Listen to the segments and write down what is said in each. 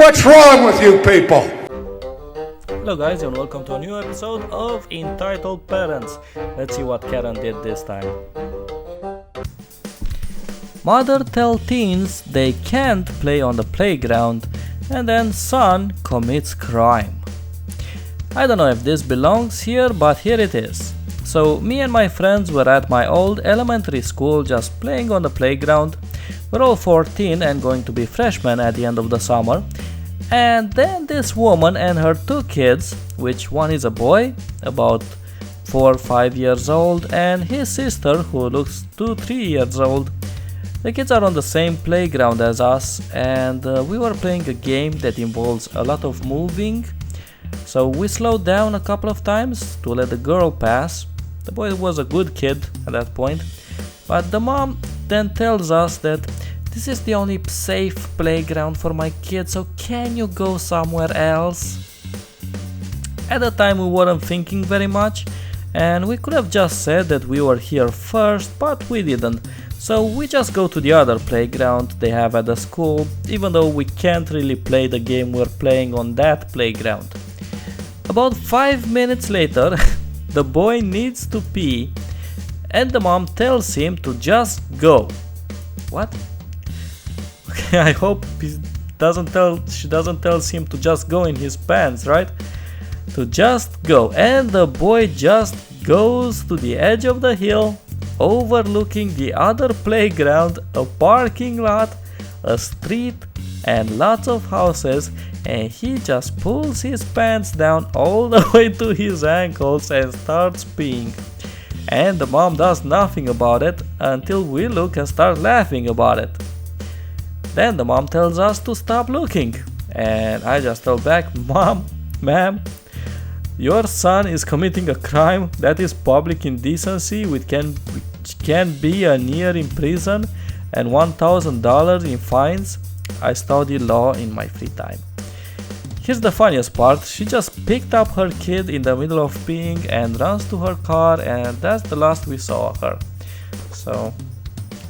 What's wrong with you people? Hello guys and welcome to a new episode of Entitled Parents. Let's see what Karen did this time. Mother tell teens they can't play on the playground and then son commits crime. I don't know if this belongs here, but here it is. So me and my friends were at my old elementary school just playing on the playground. We're all 14 and going to be freshmen at the end of the summer. And then this woman and her two kids, which one is a boy, about 4 or 5 years old, and his sister, who looks 2-3 years old. The kids are on the same playground as us, and we were playing a game that involves a lot of moving. So we slowed down a couple of times to let the girl pass. The boy was a good kid at that point, but the mom then tells us that this is the only safe playground for my kids, so can you go somewhere else? At the time we weren't thinking very much, and we could have just said that we were here first, but we didn't. So we just go to the other playground they have at the school, even though we can't really play the game we're playing on that playground. About 5 minutes later, the boy needs to pee, and the mom tells him to just go. What? I hope she doesn't tell him to just go in his pants, right? To just go. And the boy just goes to the edge of the hill, overlooking the other playground, a parking lot, a street, and lots of houses, and he just pulls his pants down all the way to his ankles and starts peeing. And the mom does nothing about it until we look and start laughing about it. Then the mom tells us to stop looking, and I just tell back, ma'am, your son is committing a crime that is public indecency, which can be a year in prison and $1,000 in fines. I study law in my free time. Here's the funniest part, she just picked up her kid in the middle of peeing and runs to her car, and that's the last we saw of her. So,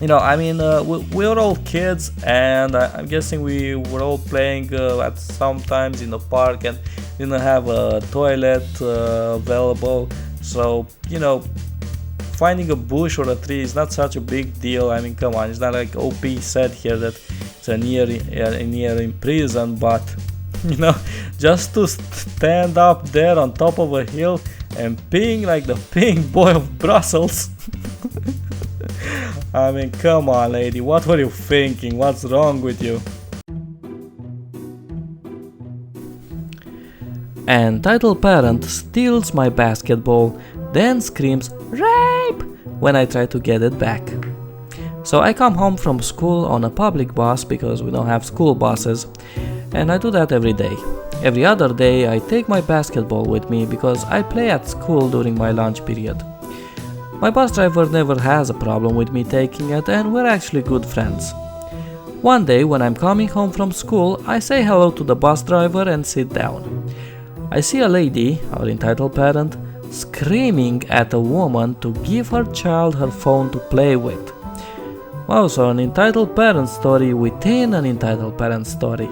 we were all kids, and I'm guessing we were all playing at sometimes in the park and didn't have a toilet available. So, finding a bush or a tree is not such a big deal. I mean, come on, it's not like OP said here that it's a year in prison, but just to stand up there on top of a hill and peeing like the peeing boy of Brussels. I mean, come on, lady, what were you thinking? What's wrong with you? Entitled parent steals my basketball, then screams "rape" when I try to get it back. So I come home from school on a public bus because we don't have school buses, and I do that every day. Every other day I take my basketball with me because I play at school during my lunch period. My bus driver never has a problem with me taking it, and we're actually good friends. One day when I'm coming home from school, I say hello to the bus driver and sit down. I see a lady, our entitled parent, screaming at a woman to give her child her phone to play with. Wow, so an entitled parent story within an entitled parent story.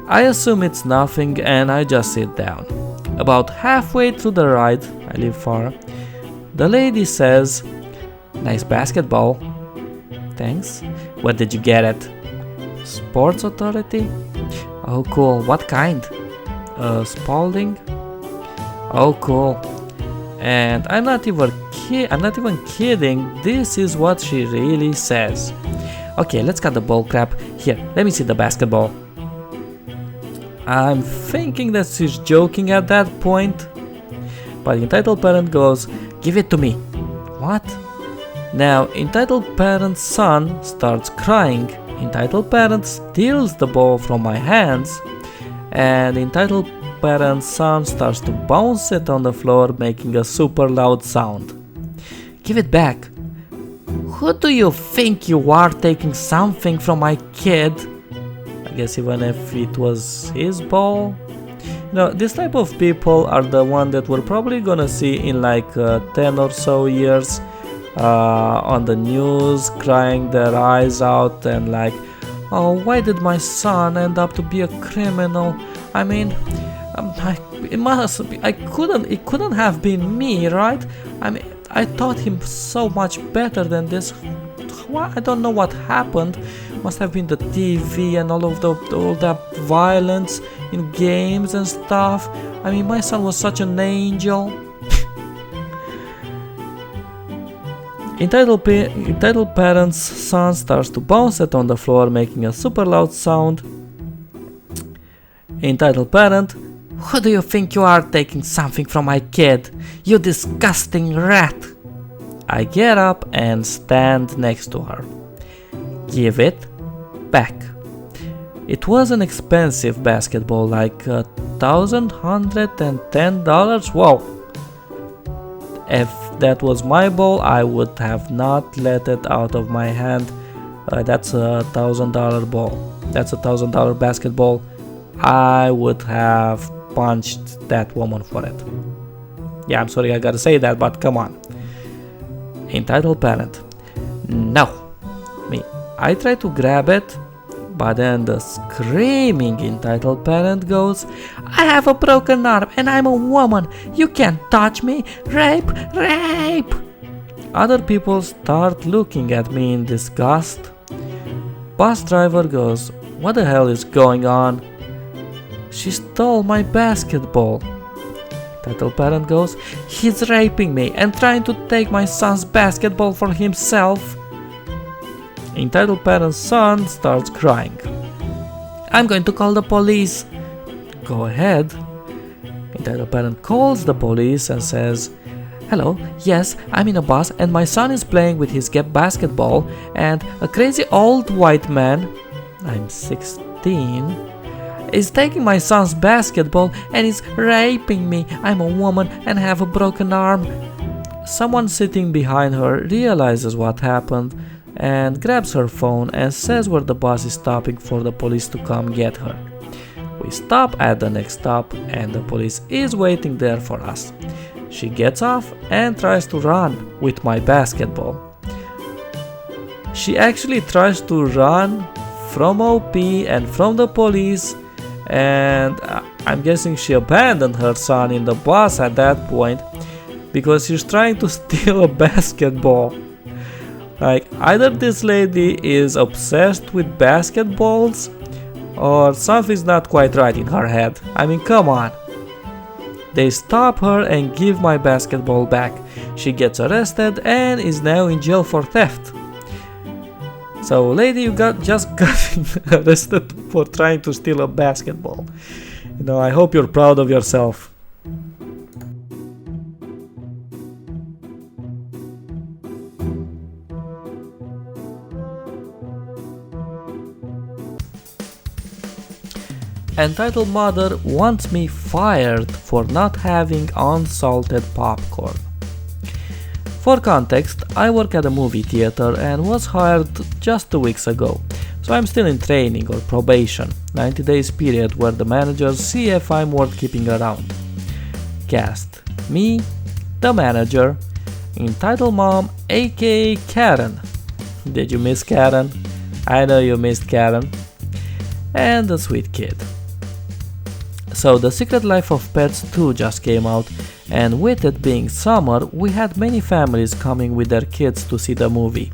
I assume it's nothing and I just sit down. About halfway through the ride, I live far, the lady says, "Nice basketball." "Thanks. Where did you get it?" "Sports Authority." "Oh, cool. What kind?" Spalding." "Oh, cool." And I'm not even kidding. This is what she really says. "Okay, let's cut the bull crap. Here, let me see the basketball." I'm thinking that she's joking at that point, but entitled parent goes, "Give it to me." "What?" Now entitled parent's son starts crying. Entitled parent steals the ball from my hands, and entitled parent's son starts to bounce it on the floor, making a super loud sound. "Give it back." "Who do you think you are, taking something from my kid?" I guess even if it was his ball. This type of people are the one that we're probably gonna see in like 10 or so years on the news, crying their eyes out and like, Oh, why did my son end up to be a criminal? I mean, it couldn't have been me, right? I mean, I taught him so much better than this. I don't know what happened. Must have been the TV and all that violence in games and stuff. I mean, my son was such an angel. Entitled parent's son starts to bounce it on the floor, making a super loud sound. Entitled parent: who do you think you are, taking something from my kid? You disgusting rat! I get up and stand next to her. Give it back. It was an expensive basketball, like $1,110. Whoa! If that was my ball, I would have not let it out of my hand. That's $1,000 ball. That's $1,000 basketball. I would have punched that woman for it. Yeah, I'm sorry I gotta say that, but come on. Entitled parent: no. Me. I try to grab it, but then the screaming entitled parent goes, I have a broken arm and I'm a woman. You can't touch me. Rape, rape. Other people start looking at me in disgust. Bus driver goes, what the hell is going on? She stole my basketball. Entitled parent goes, he's raping me and trying to take my son's basketball for himself. Entitled parent's son starts crying. I'm going to call the police. Go ahead. Entitled parent calls the police and says, hello, yes, I'm in a bus and my son is playing with his basketball and a crazy old white man, I'm 16, is taking my son's basketball and is raping me. I'm a woman and have a broken arm. Someone sitting behind her realizes what happened and grabs her phone and says where the bus is stopping for the police to come get her. We stop at the next stop and the police is waiting there for us. She gets off and tries to run with my basketball. She actually tries to run from OP and from the police, and I'm guessing she abandoned her son in the bus at that point because she's trying to steal a basketball. Like, either this lady is obsessed with basketballs or something's not quite right in her head. I mean, come on. They stop her and give my basketball back. She gets arrested and is now in jail for theft. So, lady, you just got arrested for trying to steal a basketball. You know, I hope you're proud of yourself. Entitled mother wants me fired for not having unsalted popcorn. For context, I work at a movie theater and was hired just 2 weeks ago, so I'm still in training or probation, 90 days period where the managers see if I'm worth keeping around. Cast: me, the manager, entitled mom aka Karen. Did you miss Karen? I know you missed Karen. And the sweet kid. So The Secret Life of Pets 2 just came out, and with it being summer, we had many families coming with their kids to see the movie.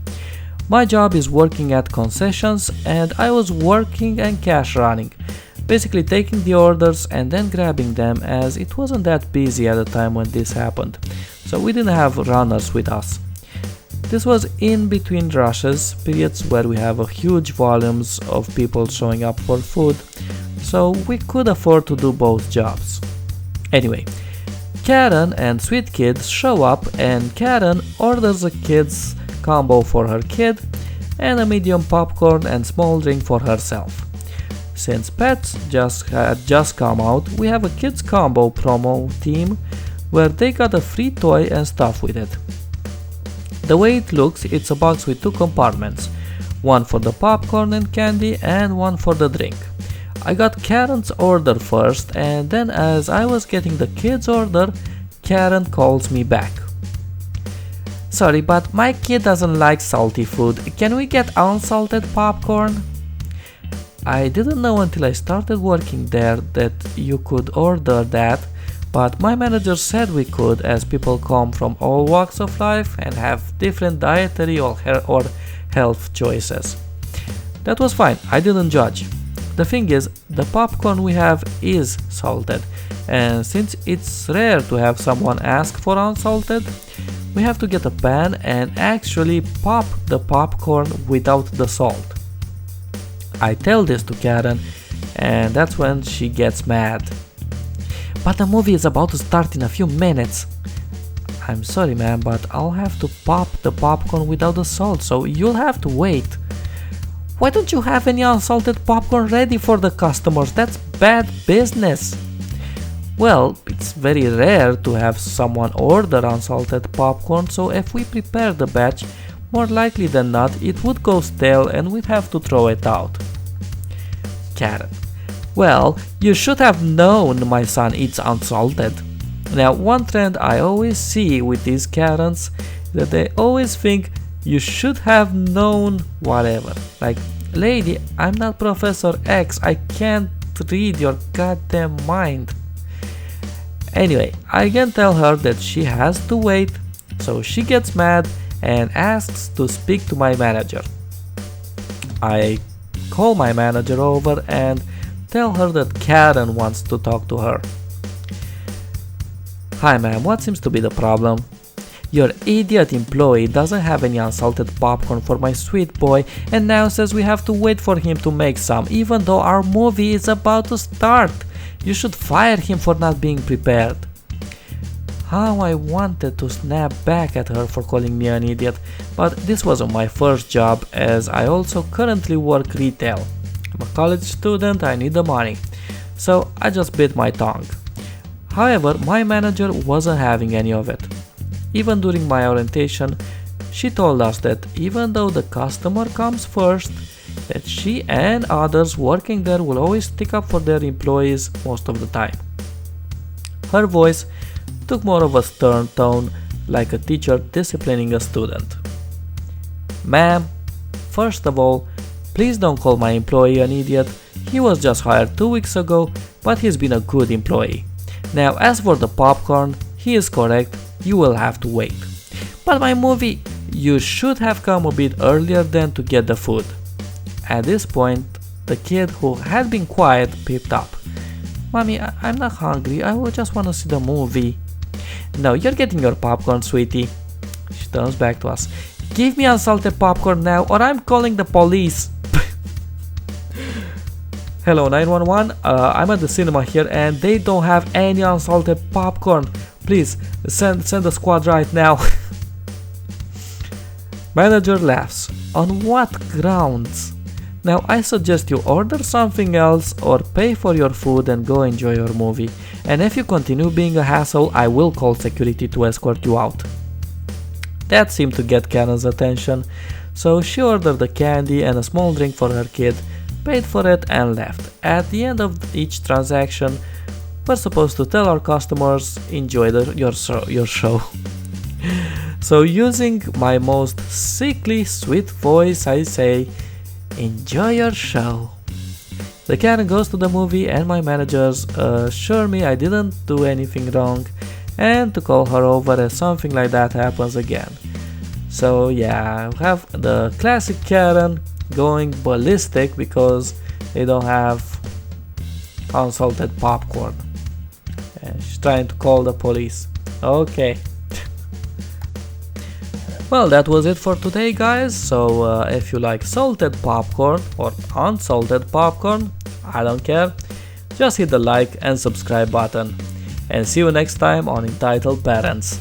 My job is working at concessions and I was working and cash running, basically taking the orders and then grabbing them, as it wasn't that busy at the time when this happened, so we didn't have runners with us. This was in between rushes, periods where we have a huge volumes of people showing up for food, so we could afford to do both jobs. Anyway, Karen and Sweet Kid show up and Karen orders a kid's combo for her kid and a medium popcorn and small drink for herself. Since Pets had just come out, we have a kids combo promo team where they got a free toy and stuff with it. The way it looks, it's a box with 2 compartments, one for the popcorn and candy and one for the drink. I got Karen's order first, and then as I was getting the kids' order, Karen calls me back. Sorry, but my kid doesn't like salty food. Can we get unsalted popcorn? I didn't know until I started working there that you could order that, but my manager said we could, as people come from all walks of life and have different dietary or health choices. That was fine, I didn't judge. The thing is, the popcorn we have is salted, and since it's rare to have someone ask for unsalted, we have to get a pan and actually pop the popcorn without the salt. I tell this to Karen, and that's when she gets mad. But the movie is about to start in a few minutes. I'm sorry, ma'am, but I'll have to pop the popcorn without the salt, so you'll have to wait. Why don't you have any unsalted popcorn ready for the customers? That's bad business. Well, it's very rare to have someone order unsalted popcorn, so if we prepare the batch, more likely than not it would go stale and we'd have to throw it out. Karen: well, you should have known my son eats unsalted. Now, one trend I always see with these Karens is that they always think you should have known whatever. Like, lady, I'm not Professor X, I can't read your goddamn mind. Anyway, I can tell her that she has to wait, so she gets mad and asks to speak to my manager. I call my manager over and tell her that Karen wants to talk to her. Hi ma'am, what seems to be the problem? Your idiot employee doesn't have any unsalted popcorn for my sweet boy and now says we have to wait for him to make some, even though our movie is about to start. You should fire him for not being prepared. How I wanted to snap back at her for calling me an idiot, but this wasn't my first job, as I also currently work retail. I'm a college student, I need the money, so I just bit my tongue. However, my manager wasn't having any of it. Even during my orientation, she told us that even though the customer comes first, that she and others working there will always stick up for their employees most of the time. Her voice took more of a stern tone, like a teacher disciplining a student. Ma'am, first of all, please don't call my employee an idiot. He was just hired 2 weeks ago, but he's been a good employee. Now, as for the popcorn, he is correct, you will have to wait. But my movie, you should have come a bit earlier than to get the food. At this point, the kid who had been quiet peeped up. Mommy, I'm not hungry, I just want to see the movie. No, you're getting your popcorn, sweetie. She turns back to us. Give me unsalted popcorn now or I'm calling the police. Hello 911, I'm at the cinema here and they don't have any unsalted popcorn. Please, send the squad right now. Manager laughs. On what grounds? Now I suggest you order something else or pay for your food and go enjoy your movie. And if you continue being a hassle, I will call security to escort you out. That seemed to get Karen's attention, so she ordered the candy and a small drink for her kid, paid for it and left. At the end of each transaction, we're supposed to tell our customers, enjoy your show. So using my most sickly sweet voice, I say, enjoy your show. The Karen goes to the movie and my managers assure me I didn't do anything wrong and to call her over if something like that happens again. So yeah, I have the classic Karen going ballistic because they don't have unsalted popcorn. And she's trying to call the police. Okay. Well, that was it for today, guys. So if you like salted popcorn or unsalted popcorn, I don't care, just hit the like and subscribe button. And see you next time on Entitled Parents.